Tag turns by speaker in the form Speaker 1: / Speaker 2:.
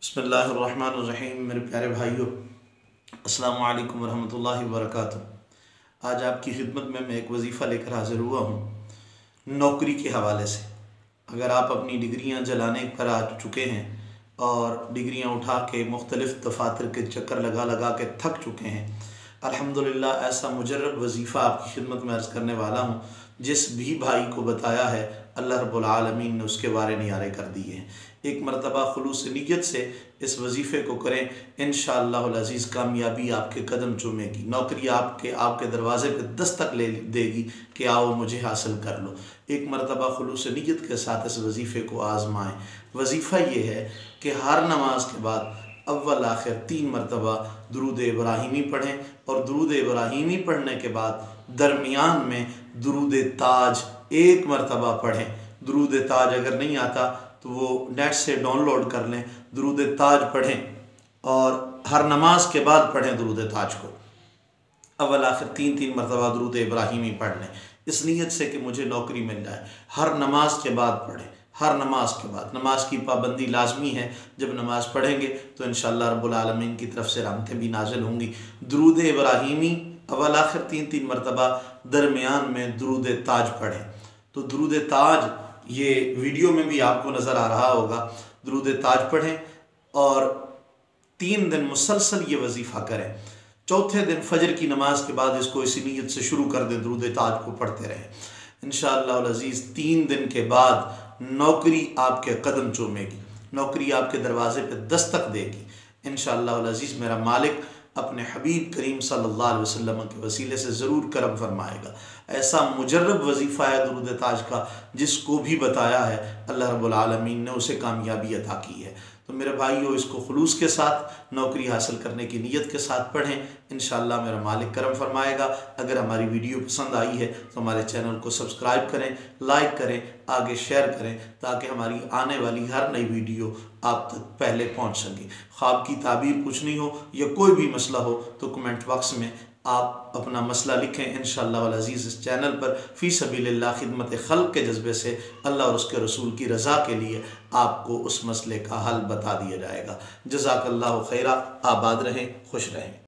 Speaker 1: बिस्मिल्लाहिर्रहमानिर्रहीम। मेरे प्यारे भाइयों, अस्सलामु अलैकुम वरहमतुल्लाहि वबरकातुहू। आज आपकी खिदमत में मैं एक वजीफ़ा लेकर हाज़िर हुआ हूँ नौकरी के हवाले से। अगर आप अपनी डिग्रियाँ जलाने पर आ चुके हैं और डिग्रियाँ उठा के मुख्तलिफ़ दफातर के चक्कर लगा लगा के थक चुके हैं, अल्हम्दुलिल्लाह ऐसा मुजर्रब वजीफ़ा आपकी खिदमत में अर्ज़ करने वाला हूँ। जिस भी भाई को बताया है अल्लाह रब्बुल आलमीन ने उसके वारे नियारे कर दिए हैं। एक मरतबा खुलूस नीयत से इस वजीफ़े को करें, इंशाअल्लाहुल अज़ीज़ कामयाबी आपके कदम चूमेगी। नौकरी आपके दरवाज़े पे दस्तक ले देगी कि आओ मुझे हासिल कर लो। एक मरतबा खुलूस नीयत के साथ इस वजीफ़े को आज़माएँ। वजीफ़ा ये है कि हर नमाज के बाद अव्वल आखिर 3 मरतबा दुरूद इब्राहीमी पढ़ें और दुरूद इब्राहीमी पढ़ने के बाद दरमियान में दुरूद ताज 1 मरतबा पढ़ें। दुरूद ताज अगर नहीं आता तो वो नेट से डाउनलोड कर लें, दुरूद ताज पढ़ें और हर नमाज के बाद पढ़ें दुरूद ताज को। अव्वल आखिर 3 मरतबा दुरूद इब्राहीमी पढ़ लें इस नीयत से कि मुझे नौकरी मिल जाए। हर नमाज के बाद पढ़ें, हर नमाज के बाद। नमाज की पाबंदी लाजमी है, जब नमाज पढ़ेंगे तो इंशाअल्लाह रब्बुल आलमीन की तरफ से रहमतें भी नाजिल होंगी। दुरूद इब्राहीमी अव्वल आखिर 3 मरतबा, दरमियान में दुरूद ताज पढ़ें। तो दुरूद ताज ये वीडियो में भी आपको नज़र आ रहा होगा। दुरूद ताज पढ़ें और 3 दिन मुसलसल ये वजीफ़ा करें। चौथे दिन फजर की नमाज के बाद इसको इसी नीयत से शुरू कर दें, दुरूद ताज को पढ़ते रहें। इंशाअल्लाह अज़ीज़ 3 दिन के बाद नौकरी आपके कदम चूमेगी, नौकरी आपके दरवाज़े पे दस्तक देगी। इंशाअल्लाह अज़ीज़ मेरा मालिक अपने हबीब करीम सल्लल्लाहु अलैहि वसल्लम के वसीले से ज़रूर करम फरमाएगा। ऐसा मुजर्रब वजीफ़ा है दुरूद ताज का, जिसको भी बताया है अल्लाह रब्बुल आलमीन ने उसे कामयाबी अता की है। तो मेरे भाइयों, इसको खुलूस के साथ नौकरी हासिल करने की नीयत के साथ पढ़ें, इंशाअल्लाह मेरा मालिक करम फरमाएगा। अगर हमारी वीडियो पसंद आई है तो हमारे चैनल को सब्सक्राइब करें, लाइक करें, आगे शेयर करें, ताकि हमारी आने वाली हर नई वीडियो आप तक पहले पहुंच सके। ख्वाब की ताबीर पूछनी हो या कोई भी मसला हो तो कमेंट बॉक्स में आप अपना मसला लिखें। इंशाअल्लाह वल अज़ीज़ इस चैनल पर फ़ी सबीलिल्लाह खिदमत खल्क़ के जज्बे से अल्लाह और उसके रसूल की रज़ा के लिए आपको उस मसले का हल बता दिया जाएगा। जज़ाकल्लाहु खैरा। आबाद रहें, खुश रहें।